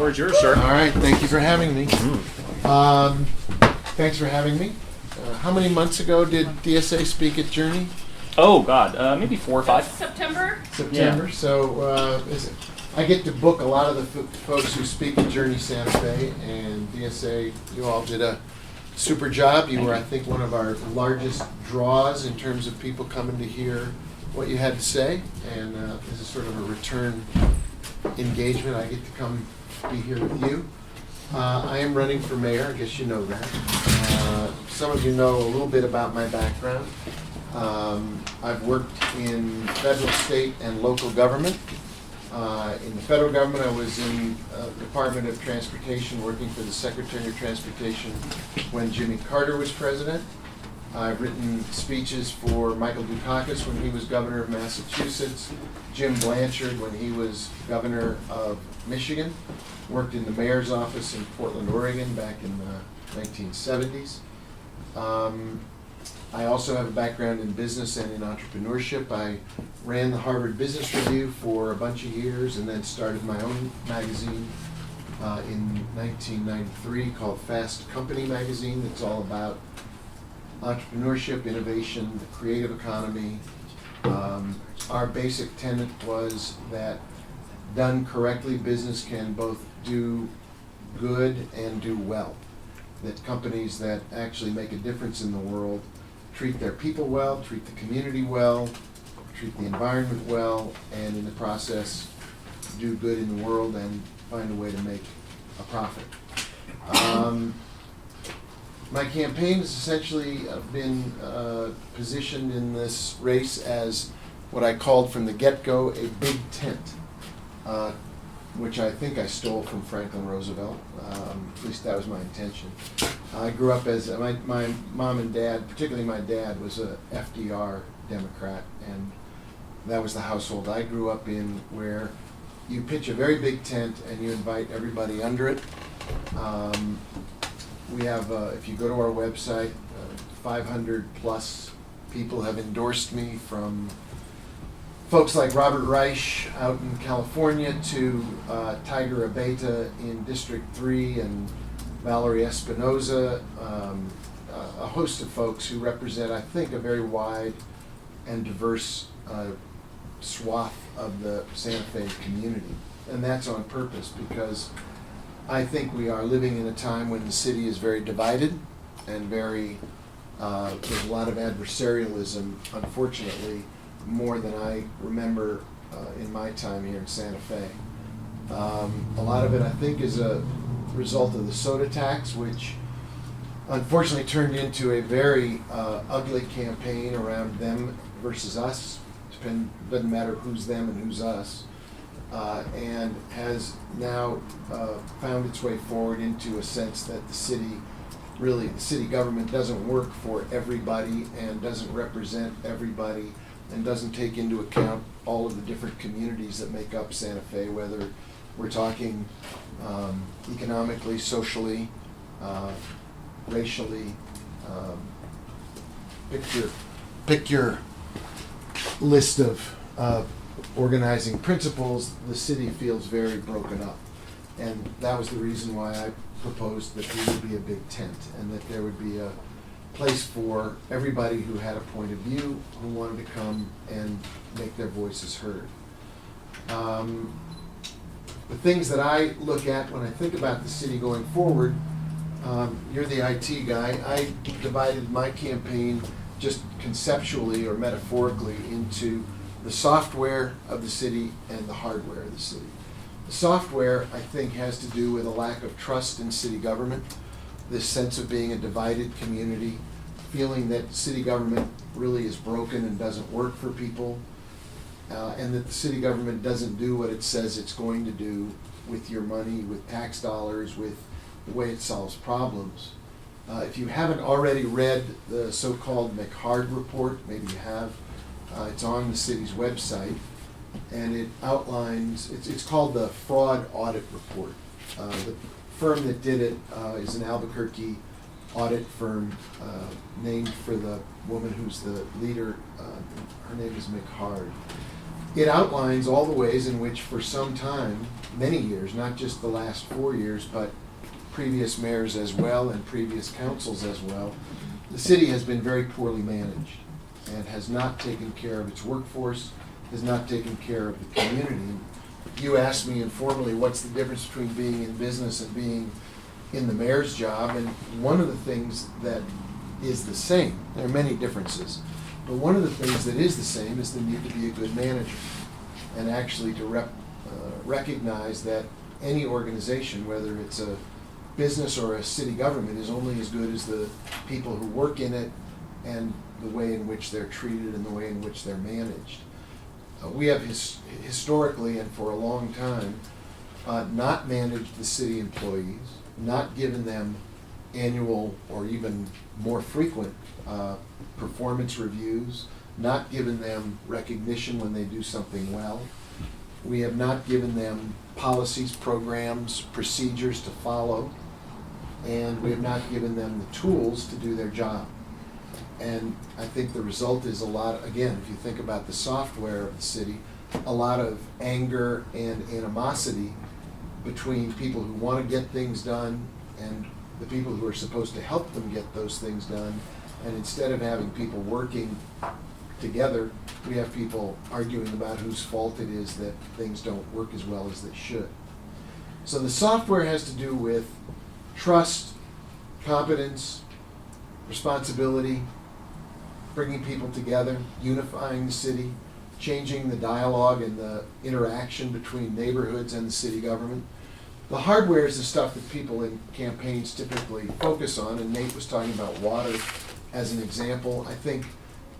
floor is yours, sir. All right, thank you for having me. Thanks for having me. How many months ago did DSA speak at Journey? Oh, God, maybe 4 or 5. September. September. So I get to book a lot of the folks who speak at Journey Santa Fe, and DSA, you all did a super job. You were, I think, one of our largest draws in terms of people coming to hear what you had to say, and this is sort of a return engagement. I get to come be here with you. I am running for mayor. I guess you know that. Some of you know a little bit about my background. I've worked in federal, state, and local government. In the federal government, I was in the Department of Transportation, working for the Secretary of Transportation when Jimmy Carter was president. I've written speeches for Michael Dukakis when he was governor of Massachusetts, Jim Blanchard when he was governor of Michigan, worked in the mayor's office in Portland, Oregon back in the 1970s. I also have a background in business and in entrepreneurship. I ran the Harvard Business Review for a bunch of years and then started my own magazine in 1993 called Fast Company Magazine. That's all about entrepreneurship, innovation, the creative economy. Our basic tenet was that done correctly, business can both do good and do well. That companies that actually make a difference in the world treat their people well, treat the community well, treat the environment well, and in the process do good in the world and find a way to make a profit. My campaign has essentially been positioned in this race as what I called from the get-go a big tent, which I think I stole from Franklin Roosevelt. At least that was my intention. I grew up as, my mom and dad, particularly my dad, was a FDR Democrat, and that was the household I grew up in, where you pitch a very big tent and you invite everybody under it. We have, if you go to our website, 500 plus people have endorsed me, from folks like Robert Reich out in California to Tiger Abeta in District 3 and Valerie Espinoza, a host of folks who represent, I think, a very wide and diverse swath of the Santa Fe community. And that's on purpose, because I think we are living in a time when the city is very divided and very, there's a lot of adversarialism, unfortunately, more than I remember in my time here in Santa Fe. A lot of it, I think, is a result of the soda tax, which unfortunately turned into a very ugly campaign around them versus us. Doesn't matter who's them and who's us. And has now found its way forward into a sense that the city government doesn't work for everybody and doesn't represent everybody and doesn't take into account all of the different communities that make up Santa Fe, whether we're talking economically, socially, racially. Pick your list of organizing principles. The city feels very broken up, and that was the reason why I proposed that there would be a big tent and that there would be a place for everybody who had a point of view, who wanted to come and make their voices heard. The things that I look at when I think about the city going forward, you're the IT guy. I divided my campaign just conceptually or metaphorically into the software of the city and the hardware of the city. The software, I think, has to do with a lack of trust in city government, this sense of being a divided community, feeling that city government really is broken and doesn't work for people, and that the city government doesn't do what it says it's going to do with your money, with tax dollars, with the way it solves problems. If you haven't already read the so-called McHarg report, maybe you have, it's on the city's website, and it outlines, it's called the Fraud Audit Report. The firm that did it is an Albuquerque audit firm named for the woman who's the leader. Her name is McHarg. it outlines all the ways in which for some time, many years, not just the last 4 years, but previous mayors as well and previous councils as well, the city has been very poorly managed and has not taken care of its workforce, has not taken care of the community. You asked me informally, what's the difference between being in business and being in the mayor's job? And one of the things that is the same, there are many differences, but one of the things that is the same is the need to be a good manager and actually to recognize that any organization, whether it's a business or a city government, is only as good as the people who work in it and the way in which they're treated and the way in which they're managed. We have historically and for a long time not managed the city employees, not given them annual or even more frequent performance reviews, not given them recognition when they do something well. We have not given them policies, programs, procedures to follow, and we have not given them the tools to do their job. And I think the result is a lot, again, if you think about the software of the city, a lot of anger and animosity between people who want to get things done and the people who are supposed to help them get those things done. And instead of having people working together, we have people arguing about whose fault it is that things don't work as well as they should. So the software has to do with trust, competence, responsibility, bringing people together, unifying the city, changing the dialogue and the interaction between neighborhoods and the city government. The hardware is the stuff that people in campaigns typically focus on, and Nate was talking about water as an example. I think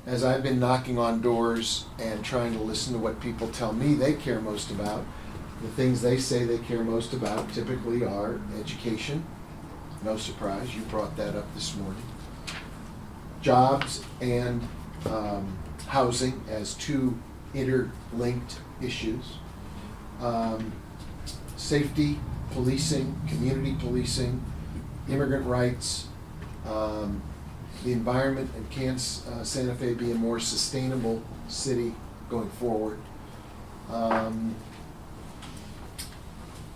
as I've been knocking on doors and trying to listen to what people tell me they care most about, the things they say they care most about typically are education. No surprise, you brought that up this morning. Jobs and housing as two interlinked issues. Safety, policing, community policing, immigrant rights, the environment, and can Santa Fe be a more sustainable city going forward?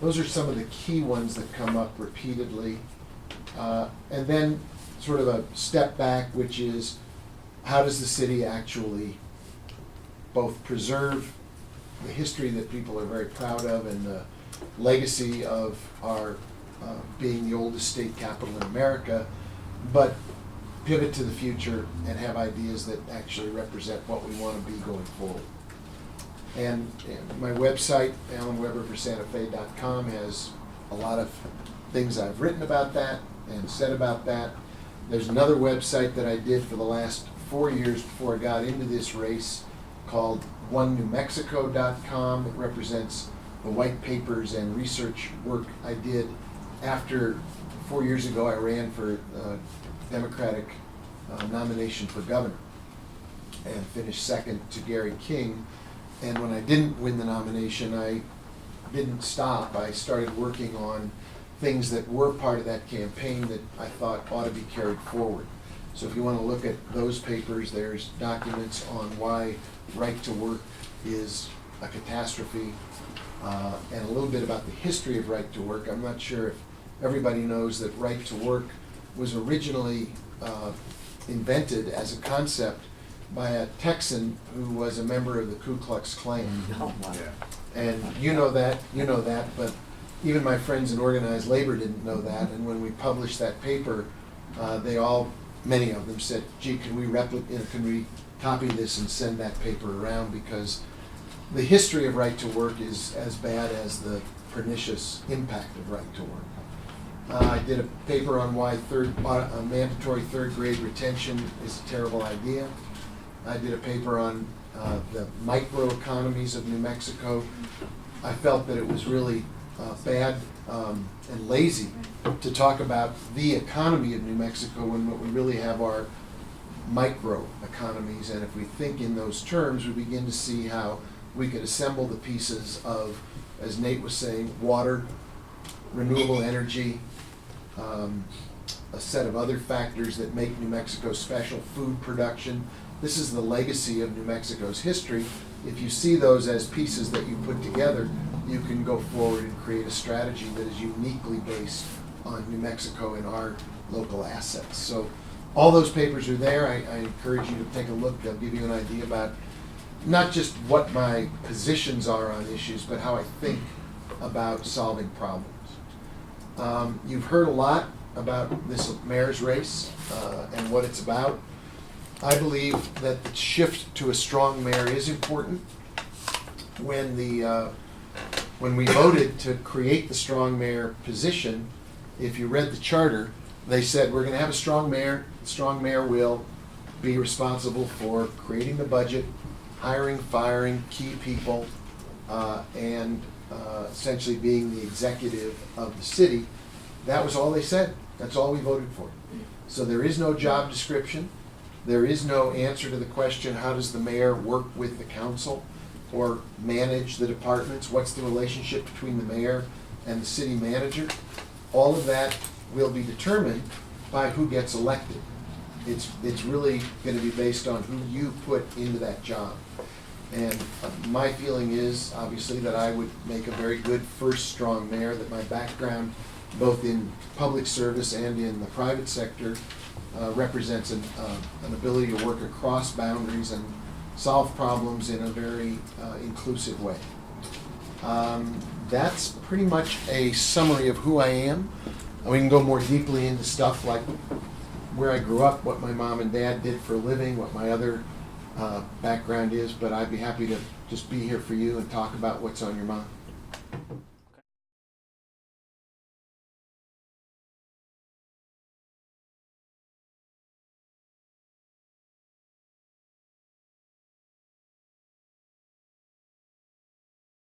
Those are some of the key ones that come up repeatedly. And then sort of a step back, which is how does the city actually both preserve the history that people are very proud of and the legacy of our being the oldest state capital in America, but pivot to the future and have ideas that actually represent what we want to be going forward. And my website, alanweberforsantafe.com, has a lot of things I've written about that and said about that. There's another website that I did for the last 4 years before I got into this race called onenewmexico.com. It represents the white papers and research work I did after 4 years ago I ran for Democratic nomination for governor and finished second to Gary King. And when I didn't win the nomination, I didn't stop. I started working on things that were part of that campaign that I thought ought to be carried forward. So if you want to look at those papers, there's documents on why right to work is a catastrophe, and a little bit about the history of right to work. I'm not sure if everybody knows that right to work was originally invented as a concept by a Texan who was a member of the Ku Klux Klan. And you know that, but even my friends in organized labor didn't know that. And when we published that paper, many of them said, gee, can we copy this and send that paper around, because the history of right to work is as bad as the pernicious impact of right to work. I did a paper on why mandatory third grade retention is a terrible idea. I did a paper on the microeconomies of New Mexico. I felt that it was really bad and lazy to talk about the economy of New Mexico when what we really have are micro economies. And if we think in those terms, we begin to see how we could assemble the pieces of, as Nate was saying, water, renewable energy, a set of other factors that make New Mexico special, food production. This is the legacy of New Mexico's history, if you see those as pieces that you put together, you can go forward and create a strategy that is uniquely based on New Mexico and our local assets. So all those papers are there. I encourage you to take a look. They'll give you an idea about not just what my positions are on issues, but how I think about solving problems. You've heard a lot about this mayor's race and what it's about. I believe that the shift to a strong mayor is important. When we voted to create the strong mayor position, if you read the charter, they said we're going to have a strong mayor. The strong mayor will be responsible for creating the budget, hiring, firing key people, and essentially being the executive of the city. That was all they said. That's all we voted for. So there is no job description. There is no answer to the question, how does the mayor work with the council or manage the departments? What's the relationship between the mayor and the city manager? All of that will be determined by who gets elected. It's really going to be based on who you put into that job. And my feeling is, obviously, that I would make a very good first strong mayor, that my background, both in public service and in the private sector, represents an ability to work across boundaries and solve problems in a very inclusive way. That's pretty much a summary of who I am. We can go more deeply into stuff like where I grew up, what my mom and dad did for a living, what my other background is, but I'd be happy to just be here for you and talk about what's on your mind.